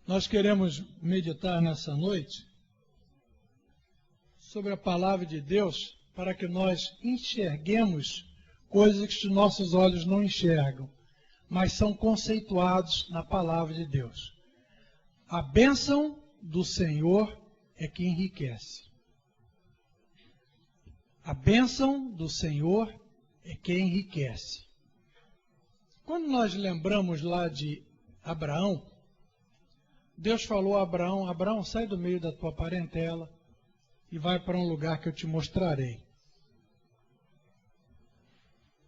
Nós queremos meditar nessa noite sobre a palavra de Deus para que nós enxerguemos coisas que nossos olhos não enxergam, mas são conceituados na palavra de Deus. A bênção do Senhor é que enriquece. A bênção do Senhor é que enriquece. Quando nós lembramos lá de Abraão, Deus falou a Abraão: Abraão, sai do meio da tua parentela e vai para um lugar que eu te mostrarei.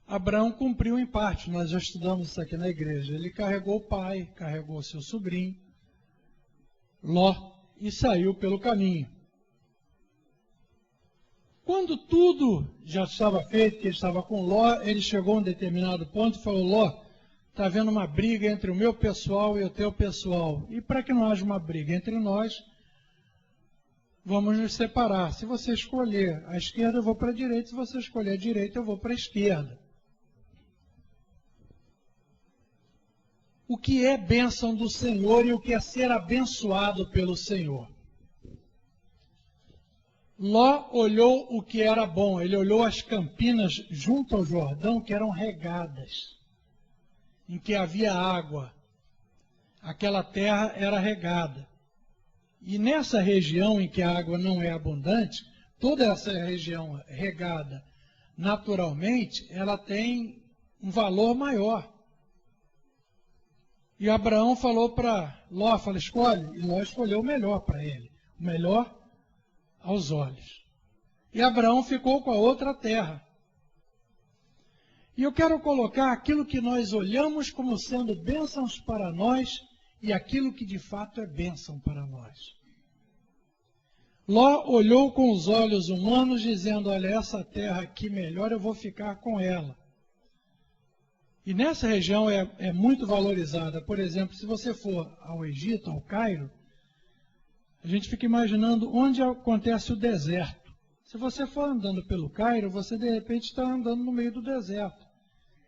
Abraão cumpriu em parte, nós já estudamos isso aqui na igreja. Ele carregou o pai, carregou o seu sobrinho, Ló, e saiu pelo caminho. Quando tudo já estava feito, que ele estava com Ló, ele chegou a um determinado ponto e falou: Ló, está havendo uma briga entre o meu pessoal e o teu pessoal. E para que não haja uma briga entre nós, vamos nos separar. Se você escolher a esquerda, eu vou para a direita. Se você escolher a direita, eu vou para a esquerda. O que é bênção do Senhor e o que é ser abençoado pelo Senhor? Ló olhou o que era bom. Ele olhou as campinas junto ao Jordão, que eram regadas, em que havia água. Aquela terra era regada. E nessa região em que a água não é abundante, toda essa região regada naturalmente, ela tem um valor maior. E Abraão falou para Ló, escolhe. E Ló escolheu o melhor para ele, o melhor aos olhos. E Abraão ficou com a outra terra. E eu quero colocar aquilo que nós olhamos como sendo bênçãos para nós e aquilo que de fato é bênção para nós. Ló olhou com os olhos humanos, dizendo: olha, essa terra aqui melhor, eu vou ficar com ela. E nessa região é muito valorizada. Por exemplo, se você for ao Egito, ao Cairo, a gente fica imaginando onde acontece o deserto. Se você for andando pelo Cairo, você de repente está andando no meio do deserto.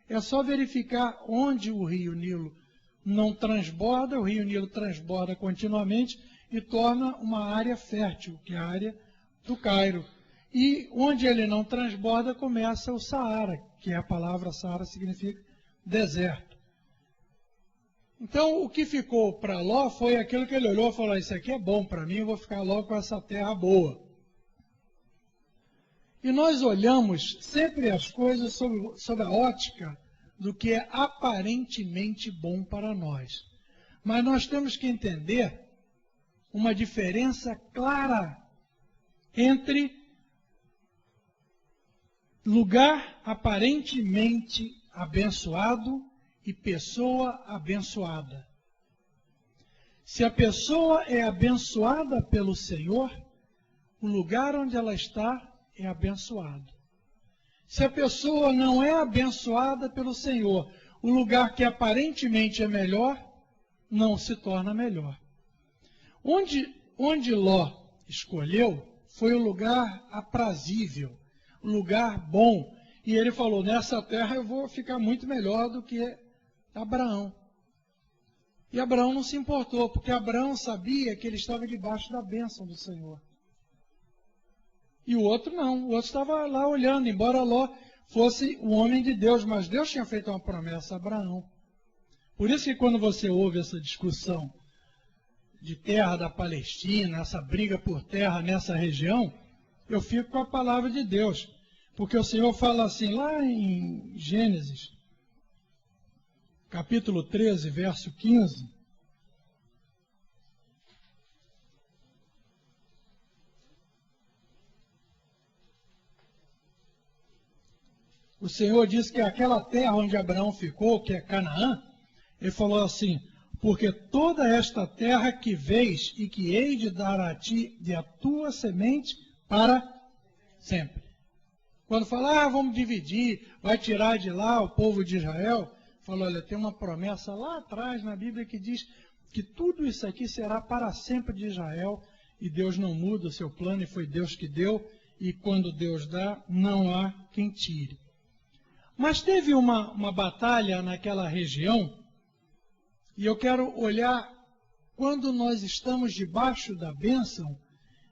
É só verificar onde o rio Nilo não transborda, o rio Nilo transborda continuamente e torna uma área fértil, que é a área do Cairo. E onde ele não transborda, começa o Saara, que é a palavra Saara, significa deserto. Então, o que ficou para Ló foi aquilo que ele olhou e falou: isso aqui é bom para mim, eu vou ficar logo com essa terra boa. E nós olhamos sempre as coisas sob a ótica do que é aparentemente bom para nós. Mas nós temos que entender uma diferença clara entre lugar aparentemente abençoado e pessoa abençoada. Se a pessoa é abençoada pelo Senhor, o lugar onde ela está é abençoado. Se a pessoa não é abençoada pelo Senhor, o lugar que aparentemente é melhor, não se torna melhor. Onde Ló escolheu foi o lugar aprazível, o lugar bom. E ele falou: nessa terra eu vou ficar muito melhor do que Abraão. E Abraão não se importou, porque Abraão sabia que ele estava debaixo da bênção do Senhor. E o outro não, o outro estava lá olhando, embora Ló fosse um homem de Deus, mas Deus tinha feito uma promessa a Abraão. Por isso que quando você ouve essa discussão de terra da Palestina, essa briga por terra nessa região, eu fico com a palavra de Deus. Porque o Senhor fala assim, lá em Gênesis, capítulo 13, verso 15, o Senhor diz que aquela terra onde Abraão ficou, que é Canaã, ele falou assim: porque toda esta terra que vês e que hei de dar a ti e a tua semente para sempre. Quando fala, vamos dividir, vai tirar de lá o povo de Israel, falou: olha, tem uma promessa lá atrás na Bíblia que diz que tudo isso aqui será para sempre de Israel, e Deus não muda o seu plano, e foi Deus que deu, e quando Deus dá, não há quem tire. Mas teve uma batalha naquela região, e eu quero olhar quando nós estamos debaixo da bênção,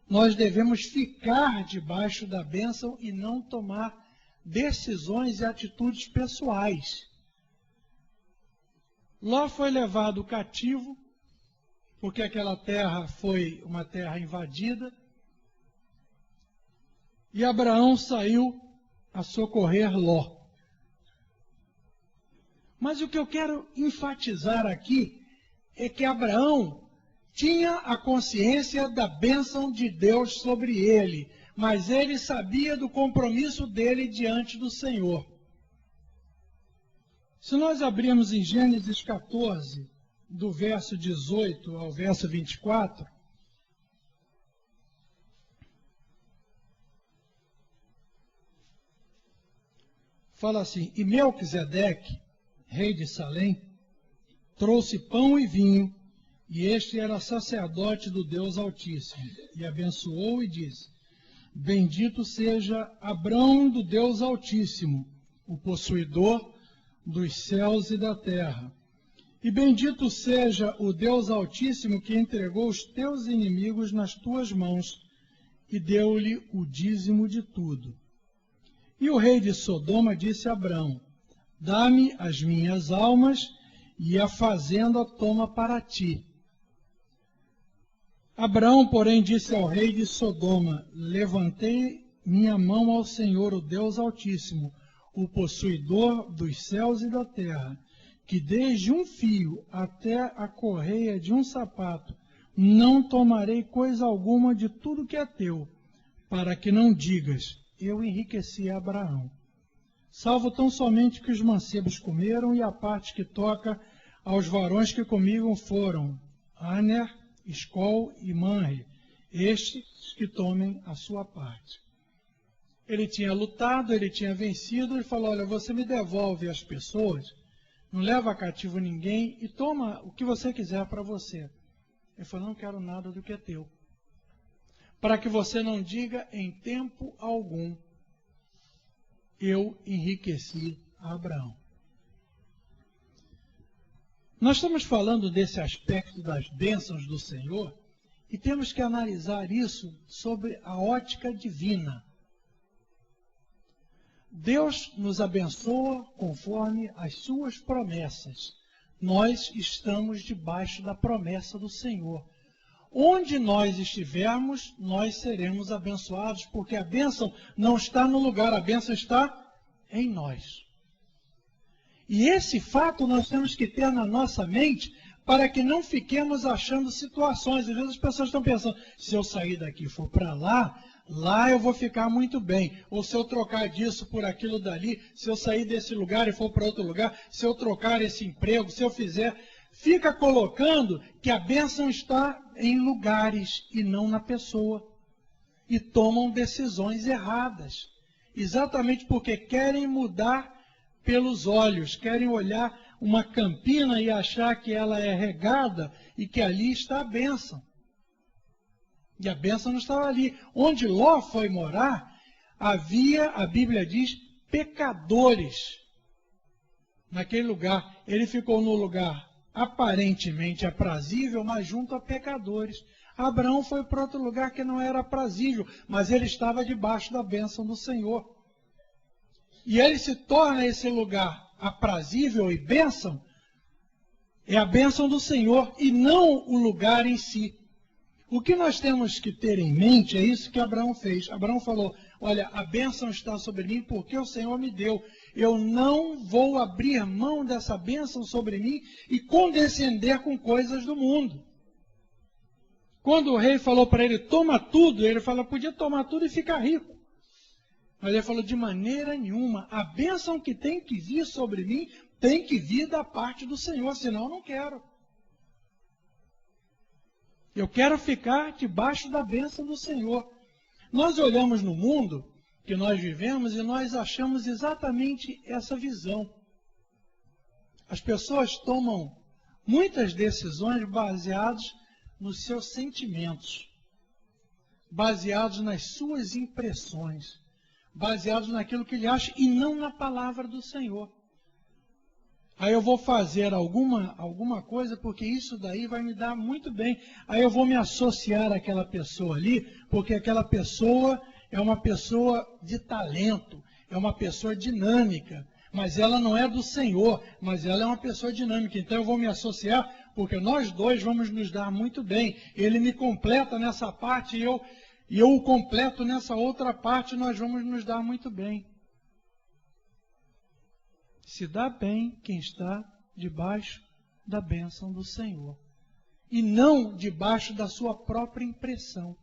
nós devemos ficar debaixo da bênção e não tomar decisões e atitudes pessoais. Ló foi levado cativo, porque aquela terra foi uma terra invadida, e Abraão saiu a socorrer Ló. Mas o que eu quero enfatizar aqui é que Abraão tinha a consciência da bênção de Deus sobre ele, mas ele sabia do compromisso dele diante do Senhor. Se nós abrirmos em Gênesis 14, do verso 18 ao verso 24, fala assim: E Melquisedeque, rei de Salém, trouxe pão e vinho, e este era sacerdote do Deus Altíssimo, e abençoou e disse: Bendito seja Abrão do Deus Altíssimo, o possuidor dos céus e da terra. E bendito seja o Deus Altíssimo que entregou os teus inimigos nas tuas mãos e deu-lhe o dízimo de tudo. E o rei de Sodoma disse a Abrão: Dá-me as minhas almas e a fazenda toma para ti. Abrão, porém, disse ao rei de Sodoma: Levantei minha mão ao Senhor, o Deus Altíssimo, o possuidor dos céus e da terra, que desde um fio até a correia de um sapato não tomarei coisa alguma de tudo que é teu, para que não digas: eu enriqueci Abraão. Salvo tão somente que os mancebos comeram, e a parte que toca aos varões que comigo foram Aner, Escol e Manre, estes que tomem a sua parte. Ele tinha lutado, ele tinha vencido, ele falou: olha, você me devolve as pessoas, não leva cativo ninguém e toma o que você quiser para você. Ele falou: não quero nada do que é teu. Para que você não diga em tempo algum: eu enriqueci a Abraão. Nós estamos falando desse aspecto das bênçãos do Senhor e temos que analisar isso sobre a ótica divina. Deus nos abençoa conforme as suas promessas. Nós estamos debaixo da promessa do Senhor. Onde nós estivermos, nós seremos abençoados, porque a bênção não está no lugar, a bênção está em nós. E esse fato nós temos que ter na nossa mente para que não fiquemos achando situações. Às vezes as pessoas estão pensando: se eu sair daqui e for para lá, lá eu vou ficar muito bem. Ou se eu trocar disso por aquilo dali, se eu sair desse lugar e for para outro lugar, se eu trocar esse emprego, se eu fizer... Fica colocando que a bênção está em lugares e não na pessoa. E tomam decisões erradas. Exatamente porque querem mudar pelos olhos, querem olhar uma campina e achar que ela é regada e que ali está a bênção. E a bênção não estava ali. Onde Ló foi morar, havia, a Bíblia diz, pecadores. Naquele lugar, ele ficou no lugar aparentemente aprazível, mas junto a pecadores. Abraão foi para outro lugar que não era aprazível, mas ele estava debaixo da bênção do Senhor. E ele se torna esse lugar aprazível e bênção, é a bênção do Senhor e não o lugar em si. O que nós temos que ter em mente é isso que Abraão fez. Abraão falou: olha, a bênção está sobre mim porque o Senhor me deu. Eu não vou abrir mão dessa bênção sobre mim e condescender com coisas do mundo. Quando o rei falou para ele: toma tudo, ele falou: podia tomar tudo e ficar rico. Mas ele falou: de maneira nenhuma, a bênção que tem que vir sobre mim tem que vir da parte do Senhor, senão eu não quero. Eu quero ficar debaixo da bênção do Senhor. Nós olhamos no mundo que nós vivemos e nós achamos exatamente essa visão. As pessoas tomam muitas decisões baseadas nos seus sentimentos, baseados nas suas impressões, baseados naquilo que ele acha e não na palavra do Senhor. Aí eu vou fazer alguma coisa, porque isso daí vai me dar muito bem. Aí eu vou me associar àquela pessoa ali, porque aquela pessoa é uma pessoa de talento, é uma pessoa dinâmica, mas ela não é do Senhor, mas ela é uma pessoa dinâmica. Então eu vou me associar, porque nós dois vamos nos dar muito bem. Ele me completa nessa parte e eu o completo nessa outra parte, nós vamos nos dar muito bem. Se dá bem quem está debaixo da bênção do Senhor, e não debaixo da sua própria impressão.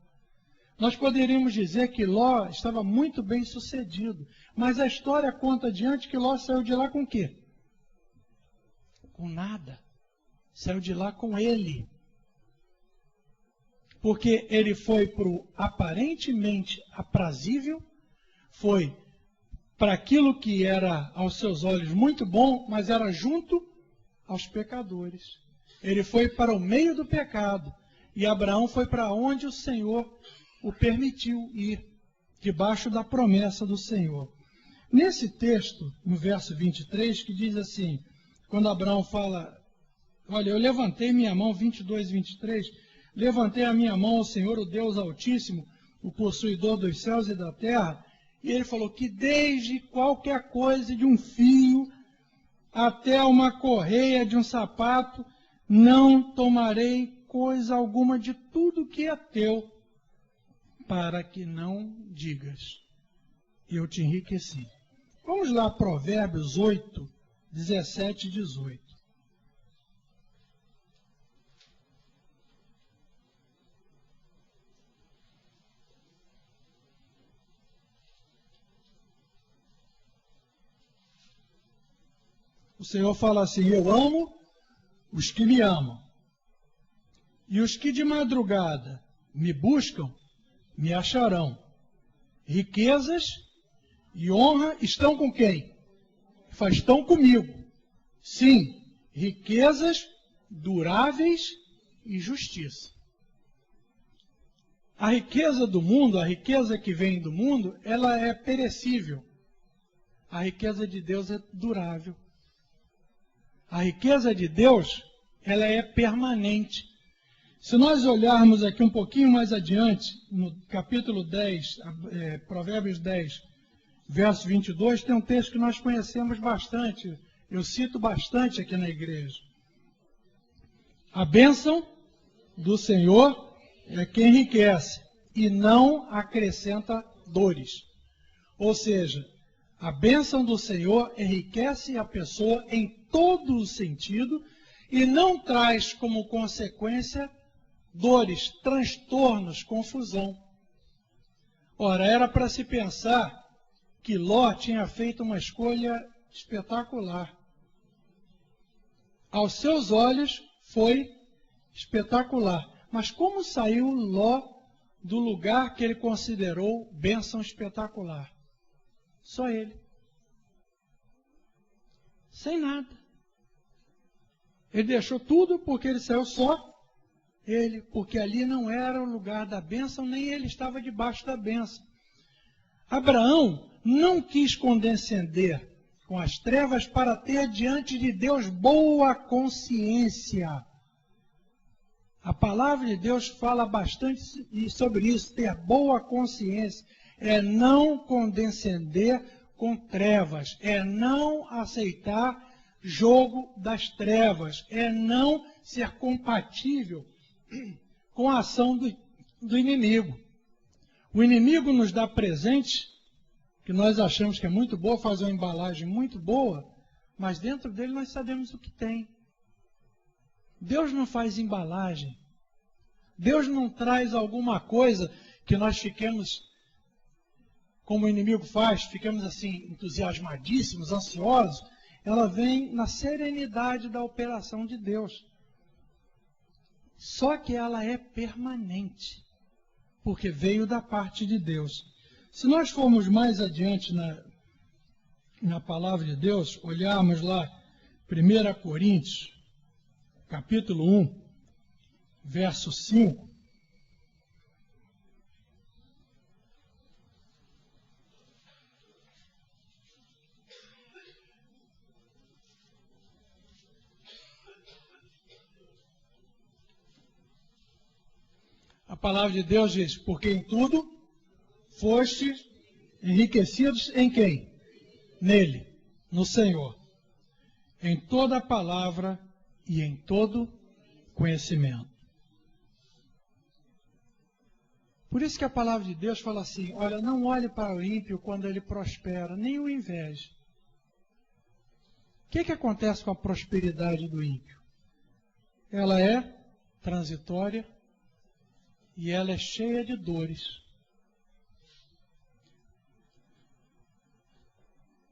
Nós poderíamos dizer que Ló estava muito bem sucedido, mas a história conta adiante que Ló saiu de lá com o quê? Com nada. Saiu de lá com ele. Porque ele foi para o aparentemente aprazível, foi para aquilo que era aos seus olhos muito bom, mas era junto aos pecadores. Ele foi para o meio do pecado, e Abraão foi para onde o Senhor o permitiu ir, debaixo da promessa do Senhor. Nesse texto, no verso 23, que diz assim, quando Abraão fala, olha, eu levantei minha mão, 22 e 23, levantei a minha mão ao Senhor, o Deus Altíssimo, o possuidor dos céus e da terra, e ele falou que desde qualquer coisa, de um fio até uma correia de um sapato, não tomarei coisa alguma de tudo que é teu, para que não digas, eu te enriqueci. Vamos lá, Provérbios 8, 17 e 18. O Senhor fala assim, eu amo os que me amam. E os que de madrugada me buscam, me acharão. Riquezas e honra estão com quem? Estão comigo. Sim, riquezas duráveis e justiça. A riqueza do mundo, a riqueza que vem do mundo, ela é perecível. A riqueza de Deus é durável. A riqueza de Deus, ela é permanente. Se nós olharmos aqui um pouquinho mais adiante, no capítulo 10, Provérbios 10, verso 22, tem um texto que nós conhecemos bastante, eu cito bastante aqui na igreja. A bênção do Senhor é quem enriquece e não acrescenta dores. Ou seja, a bênção do Senhor enriquece a pessoa em todo o sentido e não traz como consequência dores, transtornos, confusão. Ora, era para se pensar que Ló tinha feito uma escolha espetacular. Aos seus olhos foi espetacular. Mas como saiu Ló do lugar que ele considerou bênção espetacular? Só ele. Sem nada. Ele deixou tudo porque ele saiu só ele, porque ali não era o lugar da bênção, nem ele estava debaixo da bênção. Abraão não quis condescender com as trevas para ter diante de Deus boa consciência. A palavra de Deus fala bastante sobre isso, ter boa consciência. É não condescender com trevas, é não aceitar jogo das trevas, é não ser compatível com a ação do inimigo. O inimigo nos dá presente, que nós achamos que é muito boa, faz uma embalagem muito boa, mas dentro dele nós sabemos o que tem. Deus não faz embalagem. Deus não traz alguma coisa que nós fiquemos, como o inimigo faz, ficamos assim entusiasmadíssimos, ansiosos. Ela vem na serenidade da operação de Deus. Só que ela é permanente, porque veio da parte de Deus. Se nós formos mais adiante na palavra de Deus, olharmos lá 1 Coríntios, capítulo 1, verso 5, A palavra de Deus diz, porque em tudo fostes enriquecidos em quem? Nele, no Senhor. Em toda a palavra e em todo conhecimento. Por isso que a palavra de Deus fala assim, olha, não olhe para o ímpio quando ele prospera, nem o inveje. O que acontece com a prosperidade do ímpio? Ela é transitória e ela é cheia de dores.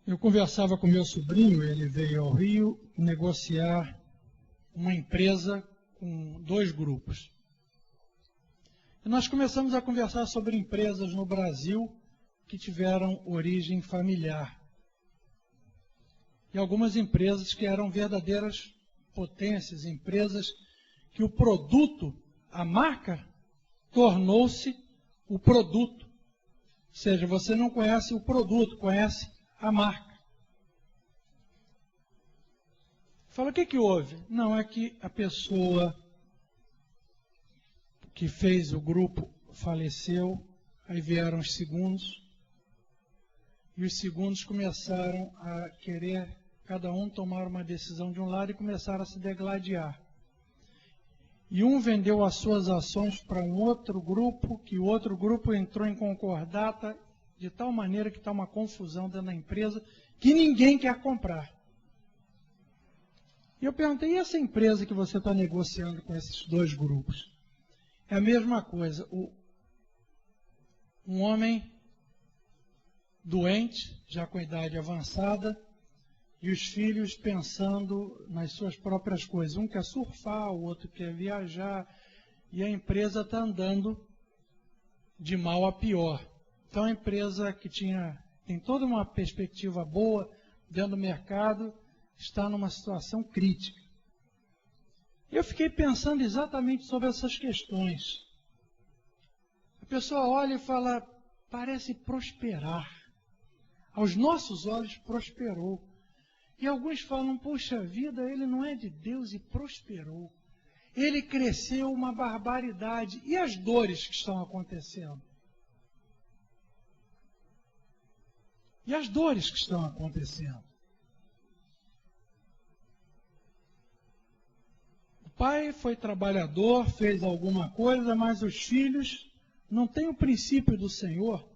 Eu conversava com meu sobrinho, ele veio ao Rio negociar uma empresa com 2 grupos. E nós começamos a conversar sobre empresas no Brasil que tiveram origem familiar. E algumas empresas que eram verdadeiras potências, empresas que o produto, a marca, tornou-se o produto. Ou seja, você não conhece o produto, conhece a marca. Fala, o que houve? Não, é que a pessoa que fez o grupo faleceu, aí vieram os segundos, e os segundos começaram a querer, cada um tomar uma decisão de um lado e começaram a se degladiar. E um vendeu as suas ações para um outro grupo, que o outro grupo entrou em concordata, de tal maneira que está uma confusão dentro da empresa, que ninguém quer comprar. E eu perguntei, e essa empresa que você está negociando com esses 2 grupos? É a mesma coisa. Um homem doente, já com idade avançada, e os filhos pensando nas suas próprias coisas. Um quer surfar, o outro quer viajar, e a empresa está andando de mal a pior. Então a empresa que tem toda uma perspectiva boa dentro do mercado, está numa situação crítica. Eu fiquei pensando exatamente sobre essas questões. A pessoa olha e fala, parece prosperar. Aos nossos olhos prosperou. E alguns falam, puxa vida, ele não é de Deus e prosperou. Ele cresceu uma barbaridade. E as dores que estão acontecendo? E as dores que estão acontecendo? O pai foi trabalhador, fez alguma coisa, mas os filhos não têm o princípio do Senhor.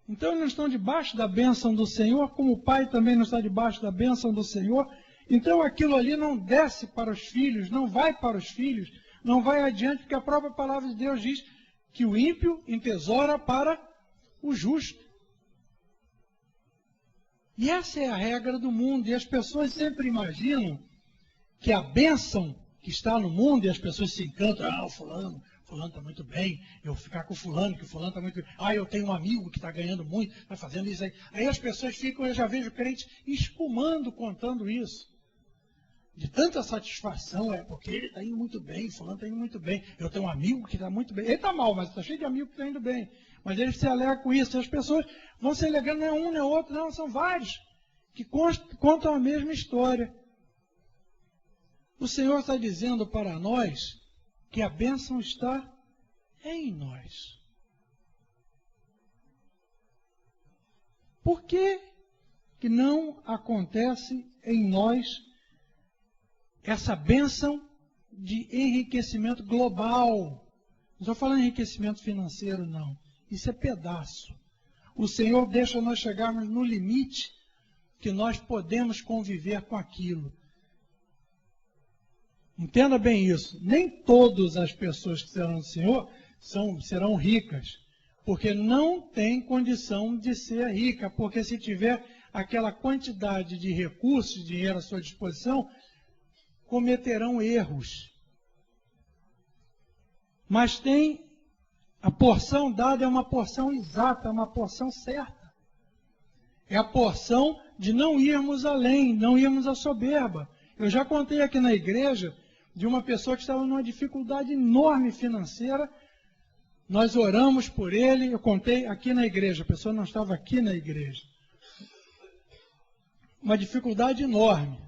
Então eles não estão debaixo da bênção do Senhor, como o pai também não está debaixo da bênção do Senhor. Então aquilo ali não desce para os filhos, não vai para os filhos, não vai adiante, porque a própria palavra de Deus diz que o ímpio entesoura para o justo. E essa é a regra do mundo, e as pessoas sempre imaginam que a bênção que está no mundo, e as pessoas se encantam, o fulano está muito bem, eu vou ficar com o fulano, que o fulano está muito bem, eu tenho um amigo que está ganhando muito, está fazendo isso aí. Aí as pessoas ficam, eu já vejo crentes espumando contando isso. De tanta satisfação, porque ele está indo muito bem, fulano está indo muito bem, eu tenho um amigo que está muito bem, ele está mal, mas está cheio de amigos que estão indo bem. Mas ele se alegra com isso, e as pessoas vão se alegrando, não é um, não é outro, não, são vários que contam a mesma história. O Senhor está dizendo para nós que a bênção está em nós. Por que que não acontece em nós essa bênção de enriquecimento global? Não estou falando de enriquecimento financeiro, não. Isso é pedaço. O Senhor deixa nós chegarmos no limite que nós podemos conviver com aquilo. Entenda bem isso. Nem todas as pessoas que serão do Senhor serão ricas, porque não tem condição de ser rica, porque se tiver aquela quantidade de recursos, de dinheiro à sua disposição, cometerão erros. Mas a porção dada é uma porção exata, é uma porção certa. É a porção de não irmos além, não irmos à soberba. Eu já contei aqui na igreja de uma pessoa que estava numa dificuldade enorme financeira. Nós oramos por ele, eu contei aqui na igreja, a pessoa não estava aqui na igreja. Uma dificuldade enorme.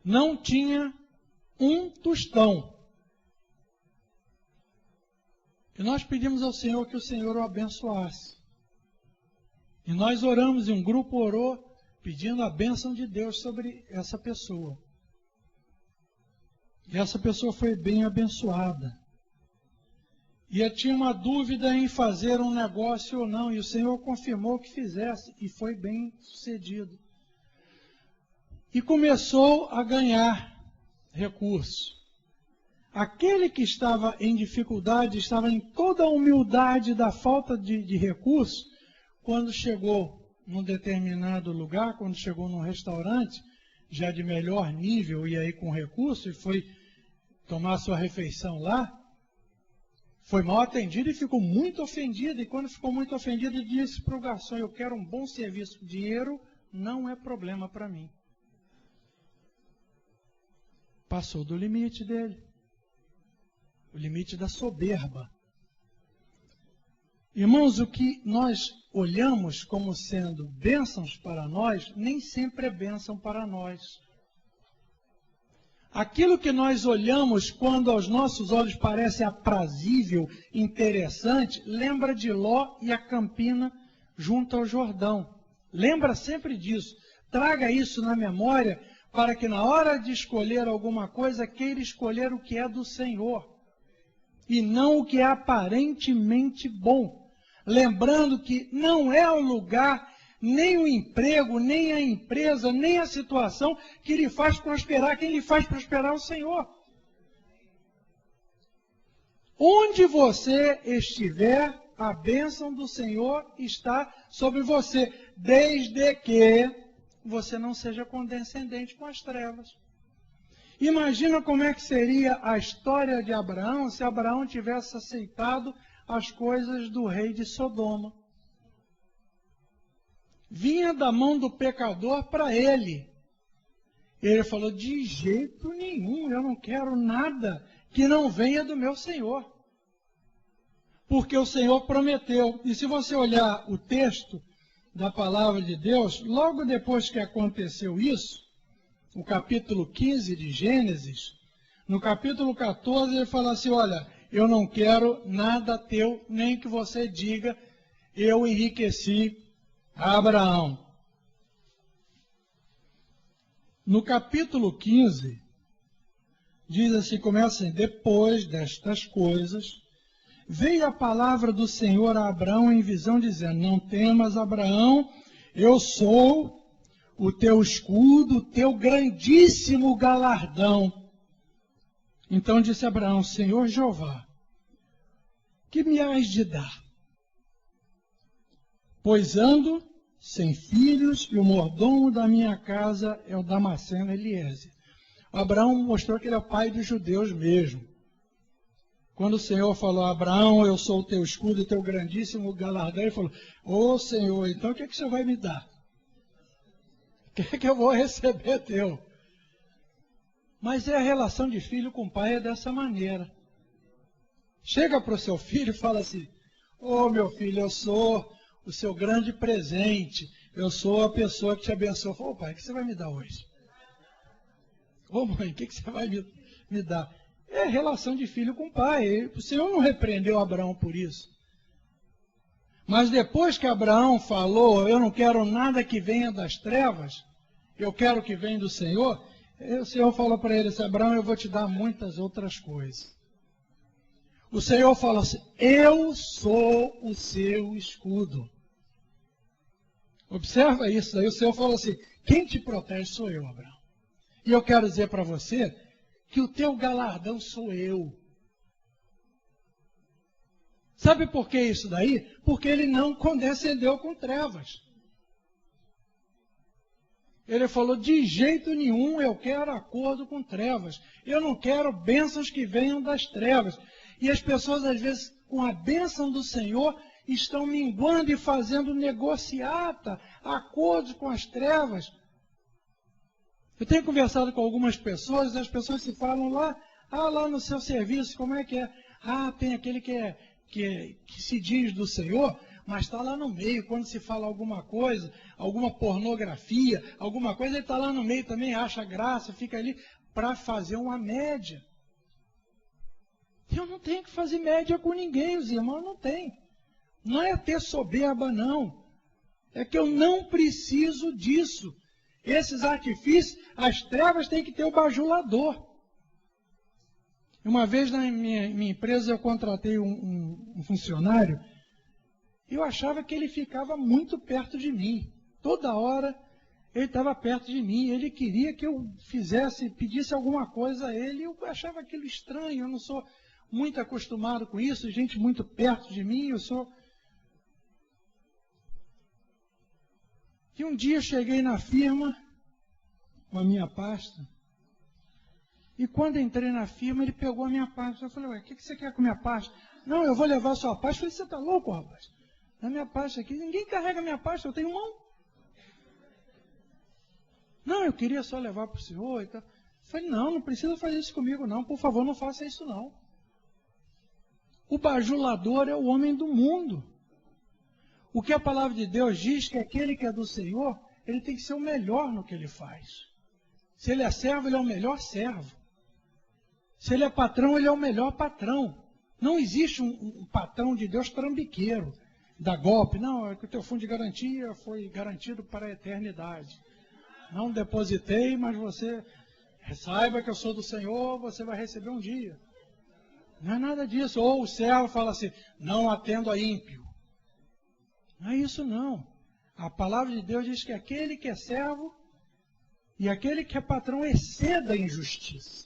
Não tinha um tostão. E nós pedimos ao Senhor que o Senhor o abençoasse. E nós oramos, e um grupo orou, pedindo a bênção de Deus sobre essa pessoa. E essa pessoa foi bem abençoada. E eu tinha uma dúvida em fazer um negócio ou não, e o Senhor confirmou que fizesse, e foi bem sucedido. E começou a ganhar recursos. Aquele que estava em dificuldade, estava em toda a humildade da falta de recursos, quando chegou num determinado lugar, quando chegou num restaurante, já de melhor nível, e aí com recurso, e foi tomar sua refeição lá, foi mal atendido e ficou muito ofendido. E quando ficou muito ofendido, disse para o garçom: eu quero um bom serviço, dinheiro não é problema para mim. Passou do limite dele, o limite da soberba. Irmãos, o que nós olhamos como sendo bênçãos para nós, nem sempre é bênção para nós. Aquilo que nós olhamos quando aos nossos olhos parece aprazível, interessante, lembra de Ló e a campina junto ao Jordão. Lembra sempre disso. Traga isso na memória para que na hora de escolher alguma coisa, queira escolher o que é do Senhor e não o que é aparentemente bom. Lembrando que não é o lugar, nem o emprego, nem a empresa, nem a situação que lhe faz prosperar. Quem lhe faz prosperar é o Senhor. Onde você estiver, a bênção do Senhor está sobre você, desde que você não seja condescendente com as trevas. Imagina como é que seria a história de Abraão se Abraão tivesse aceitado as coisas do rei de Sodoma. Vinha da mão do pecador para ele. Ele falou: de jeito nenhum, eu não quero nada que não venha do meu Senhor. Porque o Senhor prometeu. E se você olhar o texto da palavra de Deus, logo depois que aconteceu isso, o capítulo 15 de Gênesis, no capítulo 14 ele fala assim: olha, eu não quero nada teu, nem que você diga, eu enriqueci Abraão. No capítulo 15, diz assim, começa assim: depois destas coisas, veio a palavra do Senhor a Abraão em visão, dizendo: não temas, Abraão, eu sou o teu escudo, o teu grandíssimo galardão. Então disse Abraão: Senhor Jeová, que me hás de dar? Pois ando sem filhos, e o mordomo da minha casa é o Damasceno Eliezer. Abraão mostrou que ele é o pai dos judeus mesmo. Quando o Senhor falou: Abraão, eu sou o teu escudo, o teu grandíssimo galardão, ele falou: ô Senhor, então o que você vai me dar? O que eu vou receber teu? Mas a relação de filho com pai é dessa maneira. Chega para o seu filho e fala assim: ô meu filho, eu sou o seu grande presente, eu sou a pessoa que te abençoa. Ô pai, o que você vai me dar hoje? Ô mãe, o que você vai me dar? É relação de filho com pai. O Senhor não repreendeu Abraão por isso. Mas depois que Abraão falou: eu não quero nada que venha das trevas, eu quero que venha do Senhor, o Senhor falou para ele assim: Abraão, eu vou te dar muitas outras coisas. O Senhor falou assim: eu sou o seu escudo. Observa isso aí. O Senhor falou assim: quem te protege sou eu, Abraão. E eu quero dizer para você que o teu galardão sou eu. Sabe por que isso daí? Porque ele não condescendeu com trevas. Ele falou: de jeito nenhum eu quero acordo com trevas. Eu não quero bênçãos que venham das trevas. E as pessoas, às vezes, com a bênção do Senhor, estão minguando e fazendo negociata, acordos com as trevas. Eu tenho conversado com algumas pessoas, e as pessoas se falam lá no seu serviço, como é que é? Tem aquele que se diz do Senhor, mas está lá no meio. Quando se fala alguma coisa, alguma pornografia, alguma coisa, ele está lá no meio também, acha graça, fica ali para fazer uma média. Tem Eu não tenho que fazer média com ninguém, os irmãos não têm. Não é ter soberba, não. É que eu não preciso disso. Esses artifícios, as trevas têm que ter o bajulador. Uma vez na minha empresa eu contratei um funcionário e eu achava que ele ficava muito perto de mim. Toda hora ele estava perto de mim. Ele queria que eu pedisse alguma coisa a ele. Eu achava aquilo estranho. Eu não sou muito acostumado com isso. Gente muito perto de mim. E um dia eu cheguei na firma com a minha pasta. E quando entrei na firma, ele pegou a minha pasta. Eu falei, ué, o que você quer com a minha pasta? Não, eu vou levar a sua pasta. Eu falei, você está louco, rapaz? A minha pasta aqui, ninguém carrega a minha pasta, eu tenho mão. Não, eu queria só levar para o senhor e tal. Eu falei, não precisa fazer isso comigo não, por favor, não faça isso não. O bajulador é o homem do mundo. O que a palavra de Deus diz que aquele que é do Senhor, ele tem que ser o melhor no que ele faz. Se ele é servo, ele é o melhor servo. Se ele é patrão, ele é o melhor patrão. Não existe um patrão de Deus trambiqueiro, dá golpe. Não, é que o teu fundo de garantia foi garantido para a eternidade. Não depositei, mas você saiba que eu sou do Senhor, você vai receber um dia. Não é nada disso. Ou o servo fala assim, não atendo a ímpio. Não é isso não. A palavra de Deus diz que aquele que é servo e aquele que é patrão exceda a injustiça,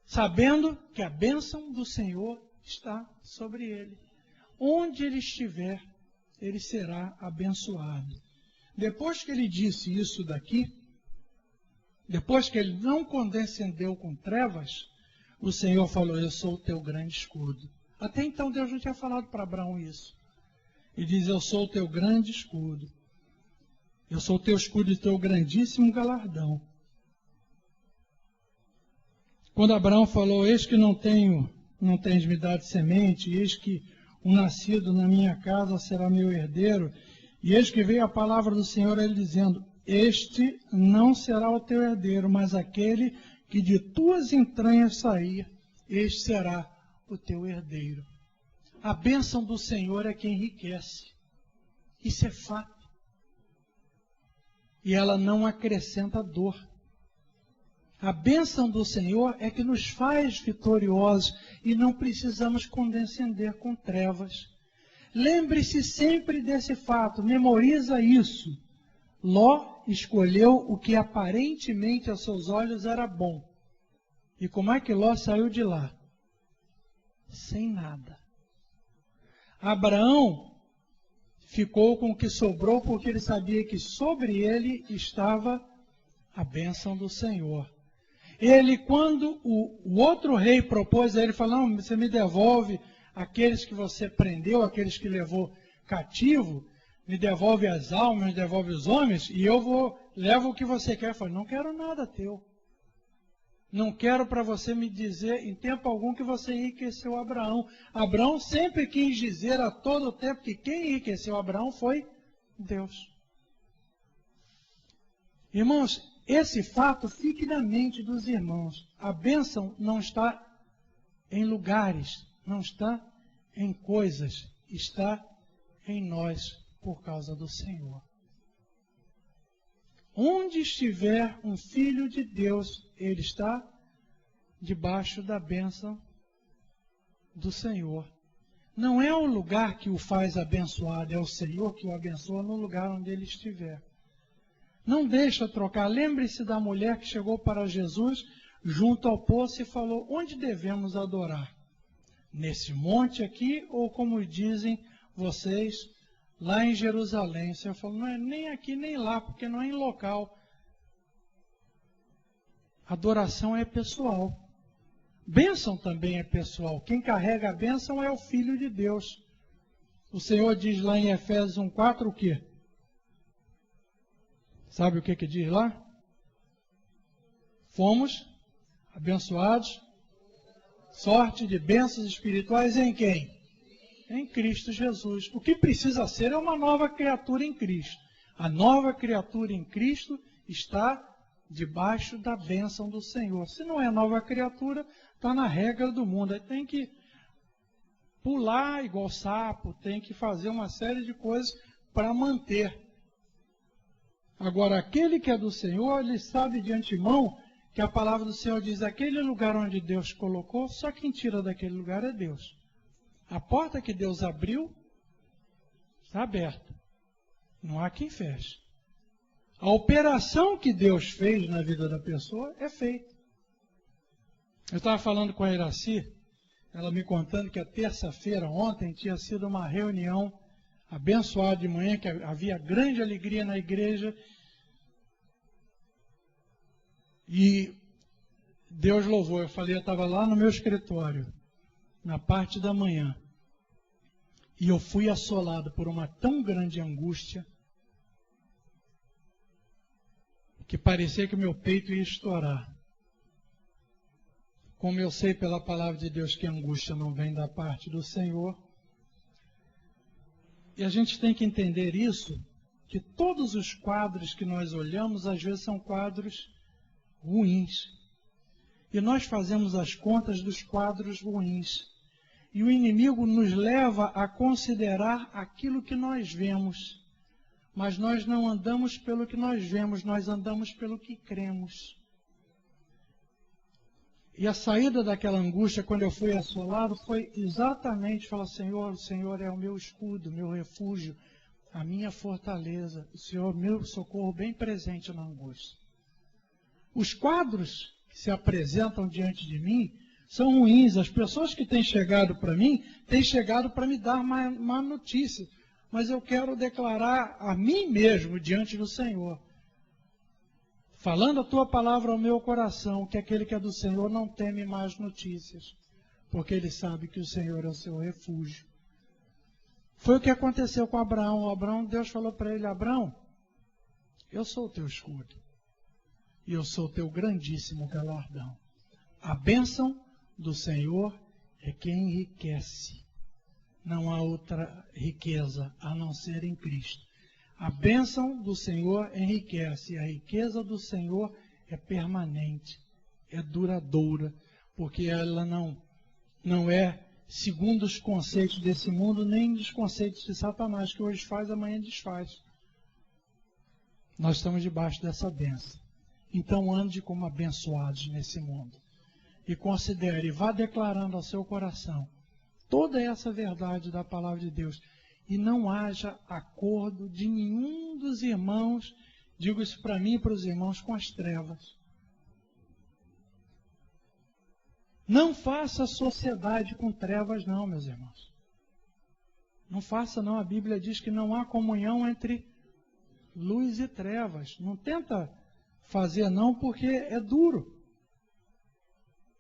sabendo que a bênção do Senhor está sobre ele. Onde ele estiver, ele será abençoado. Depois que ele disse isso daqui, depois que ele não condescendeu com trevas, o Senhor falou, eu sou o teu grande escudo. Até então Deus não tinha falado para Abraão isso. Ele diz, eu sou o teu grande escudo. Eu sou o teu escudo e teu grandíssimo galardão. Quando Abraão falou, eis que não tens me dado semente, eis que um nascido na minha casa será meu herdeiro, e eis que veio a palavra do Senhor a ele dizendo, este não será o teu herdeiro, mas aquele que de tuas entranhas sair, este será o teu herdeiro. A bênção do Senhor é que enriquece. Isso é fato. E ela não acrescenta dor. A bênção do Senhor é que nos faz vitoriosos e não precisamos condescender com trevas. Lembre-se sempre desse fato, memoriza isso. Ló escolheu o que aparentemente aos seus olhos era bom. E como é que Ló saiu de lá? Sem nada. Abraão ficou com o que sobrou porque ele sabia que sobre ele estava a bênção do Senhor. Ele, quando o outro rei propôs a ele, falou, não, você me devolve aqueles que você prendeu, aqueles que levou cativo, me devolve as almas, me devolve os homens, e eu levo o que você quer. Eu falei, não quero nada teu. Não quero para você me dizer em tempo algum que você enriqueceu Abraão. Abraão sempre quis dizer a todo tempo que quem enriqueceu Abraão foi Deus. Irmãos, esse fato fique na mente dos irmãos. A bênção não está em lugares, não está em coisas, está em nós por causa do Senhor. Onde estiver um filho de Deus, ele está debaixo da bênção do Senhor. Não é o lugar que o faz abençoado, é o Senhor que o abençoa no lugar onde ele estiver. Não deixa trocar. Lembre-se da mulher que chegou para Jesus junto ao poço e falou, onde devemos adorar? Nesse monte aqui ou como dizem vocês, lá em Jerusalém? O Senhor falou, não é nem aqui nem lá, porque não é em local. Adoração é pessoal. Bênção também é pessoal. Quem carrega a bênção é o Filho de Deus. O Senhor diz lá em Efésios 1,4 o quê? Sabe o que diz lá? Fomos abençoados, sorte de bênçãos espirituais em quem? Em Cristo Jesus. O que precisa ser é uma nova criatura em Cristo. A nova criatura em Cristo está debaixo da bênção do Senhor. Se não é nova criatura, está na regra do mundo. Aí tem que pular igual sapo, tem que fazer uma série de coisas para manter. Agora, aquele que é do Senhor, ele sabe de antemão que a palavra do Senhor diz, aquele lugar onde Deus colocou, só quem tira daquele lugar é Deus. A porta que Deus abriu está aberta. Não há quem feche. A operação que Deus fez na vida da pessoa é feita. Eu estava falando com a Iraci, ela me contando que a terça-feira, ontem, tinha sido uma reunião abençoada de manhã, que havia grande alegria na igreja. E Deus louvou. Eu falei, eu estava lá no meu escritório, na parte da manhã. E eu fui assolado por uma tão grande angústia que parecia que meu peito ia estourar. Como eu sei pela palavra de Deus que a angústia não vem da parte do Senhor. E a gente tem que entender isso, que todos os quadros que nós olhamos, às vezes são quadros ruins. E nós fazemos as contas dos quadros ruins. E o inimigo nos leva a considerar aquilo que nós vemos. Mas nós não andamos pelo que nós vemos, nós andamos pelo que cremos. E a saída daquela angústia, quando eu fui assolado, foi exatamente falar, Senhor, o Senhor é o meu escudo, meu refúgio, a minha fortaleza. O Senhor é meu socorro bem presente na angústia. Os quadros que se apresentam diante de mim são ruins. As pessoas que têm chegado para mim, têm chegado para me dar má notícia. Mas eu quero declarar a mim mesmo diante do Senhor, falando a tua palavra ao meu coração, que aquele que é do Senhor não teme mais notícias, porque ele sabe que o Senhor é o seu refúgio. Foi o que aconteceu com Abraão. Abraão, Deus falou para ele, Abraão, eu sou o teu escudo, e eu sou o teu grandíssimo galardão. A bênção do Senhor é quem enriquece. Não há outra riqueza a não ser em Cristo. A bênção do Senhor enriquece. A riqueza do Senhor é permanente, é duradoura, porque ela não é segundo os conceitos desse mundo, nem dos conceitos de Satanás, que hoje faz, amanhã desfaz. Nós estamos debaixo dessa bênção. Então ande como abençoados nesse mundo. E considere, vá declarando ao seu coração toda essa verdade da palavra de Deus. E não haja acordo de nenhum dos irmãos, digo isso para mim e para os irmãos, com as trevas. Não faça sociedade com trevas não, meus irmãos. Não faça não, a Bíblia diz que não há comunhão entre luz e trevas. Não tenta fazer não, porque é duro.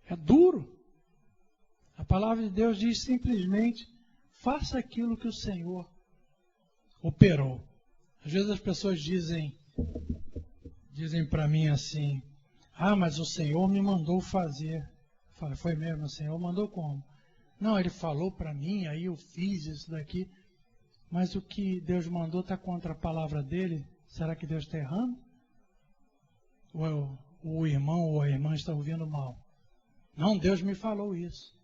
É duro. A palavra de Deus diz simplesmente, faça aquilo que o Senhor operou. Às vezes as pessoas dizem para mim assim, mas o Senhor me mandou fazer. Eu falo, foi mesmo, o Senhor mandou como? Não, Ele falou para mim, aí eu fiz isso daqui. Mas o que Deus mandou está contra a palavra dele? Será que Deus está errando? Ou o irmão ou a irmã está ouvindo mal? Não, Deus me falou isso.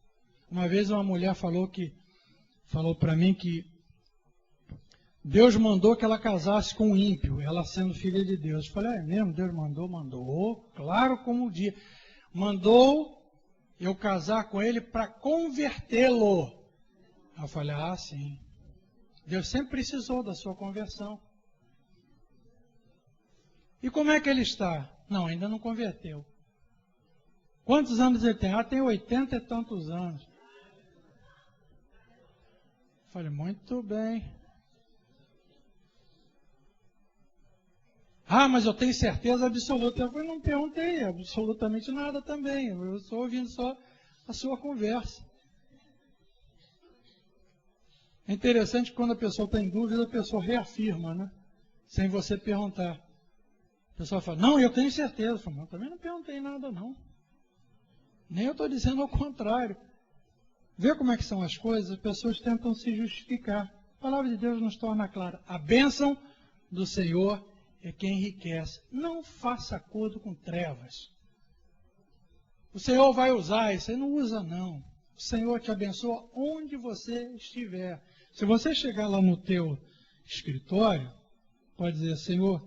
Uma vez uma mulher falou para mim que Deus mandou que ela casasse com um ímpio, ela sendo filha de Deus. Eu falei, é mesmo? Deus mandou? Mandou. Claro como um dia. Mandou eu casar com ele para convertê-lo. Eu falei, sim. Deus sempre precisou da sua conversão. E como é que ele está? Não, ainda não converteu. Quantos anos ele tem? Tem 80 e tantos anos. Falei, muito bem. Mas eu tenho certeza absoluta. Eu não perguntei absolutamente nada também. Eu estou ouvindo só a sua conversa. É interessante que quando a pessoa está em dúvida, a pessoa reafirma, né? Sem você perguntar. A pessoa fala, não, eu tenho certeza. Eu falo, eu também não perguntei nada, não. Nem eu estou dizendo ao contrário. Vê como é que são as coisas, as pessoas tentam se justificar. A palavra de Deus nos torna clara. A bênção do Senhor é quem enriquece. Não faça acordo com trevas. O Senhor vai usar isso, Ele não usa não. O Senhor te abençoa onde você estiver. Se você chegar lá no teu escritório, pode dizer, Senhor,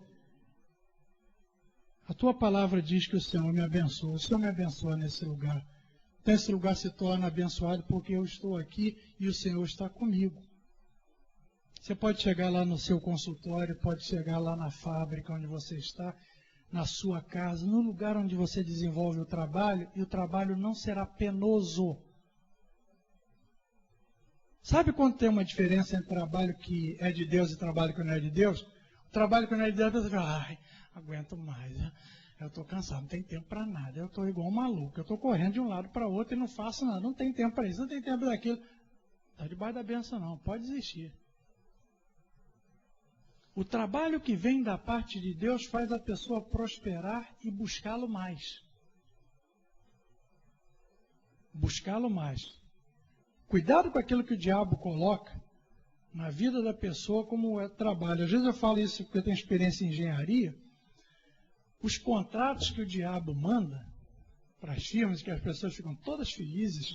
a tua palavra diz que o Senhor me abençoa. O Senhor me abençoa nesse lugar. Então esse lugar se torna abençoado porque eu estou aqui e o Senhor está comigo. Você pode chegar lá no seu consultório, pode chegar lá na fábrica onde você está, na sua casa, no lugar onde você desenvolve o trabalho, e o trabalho não será penoso. Sabe quando tem uma diferença entre trabalho que é de Deus e trabalho que não é de Deus? O trabalho que não é de Deus, você fala, ai, aguento mais, eu estou cansado, não tem tempo para nada, eu estou igual um maluco, eu estou correndo de um lado para o outro e não faço nada, não tem tempo para isso, não tem tempo para aquilo. Está debaixo da bênção não, pode desistir. O trabalho que vem da parte de Deus faz a pessoa prosperar e buscá-lo mais. Buscá-lo mais. Cuidado com aquilo que o diabo coloca na vida da pessoa como trabalho. Às vezes eu falo isso porque eu tenho experiência em engenharia. Os contratos que o diabo manda para as firmas, que as pessoas ficam todas felizes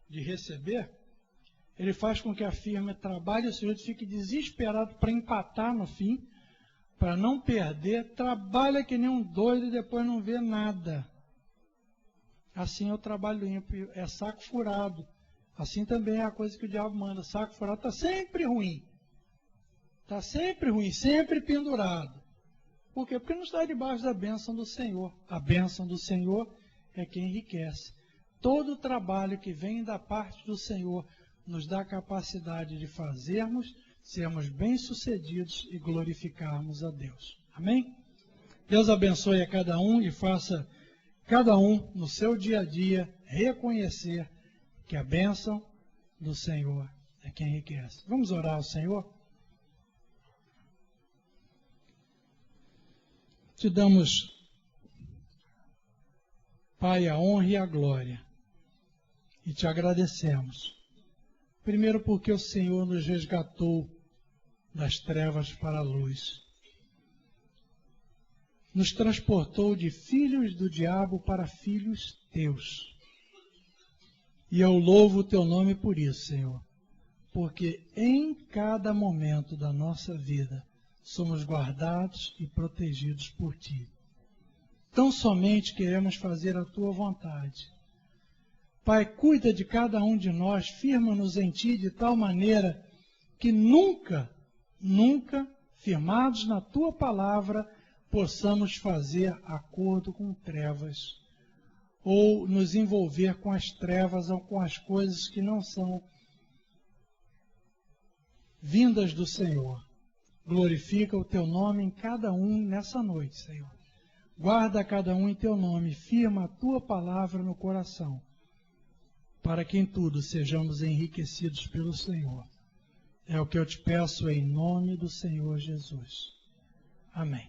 de receber, ele faz com que a firma trabalhe, o sujeito fique desesperado para empatar no fim, para não perder, trabalha que nem um doido e depois não vê nada. Assim é o trabalho ímpio, é saco furado. Assim também é a coisa que o diabo manda, saco furado está sempre ruim. Está sempre ruim, sempre pendurado. Por quê? Porque não está debaixo da bênção do Senhor. A bênção do Senhor é quem enriquece. Todo o trabalho que vem da parte do Senhor nos dá a capacidade de fazermos, sermos bem-sucedidos e glorificarmos a Deus. Amém? Deus abençoe a cada um e faça cada um, no seu dia a dia, reconhecer que a bênção do Senhor é quem enriquece. Vamos orar ao Senhor? Te damos, Pai, a honra e a glória. E te agradecemos. Primeiro porque o Senhor nos resgatou das trevas para a luz. Nos transportou de filhos do diabo para filhos teus. E eu louvo o teu nome por isso, Senhor. Porque em cada momento da nossa vida somos guardados e protegidos por ti. Tão somente queremos fazer a tua vontade. Pai, cuida de cada um de nós, firma-nos em ti de tal maneira que nunca, firmados na tua palavra, possamos fazer acordo com trevas, ou nos envolver com as trevas ou com as coisas que não são vindas do Senhor. Glorifica o teu nome em cada um nessa noite, Senhor. Guarda cada um em teu nome, firma a tua palavra no coração, para que em tudo sejamos enriquecidos pelo Senhor. É o que eu te peço em nome do Senhor Jesus. Amém.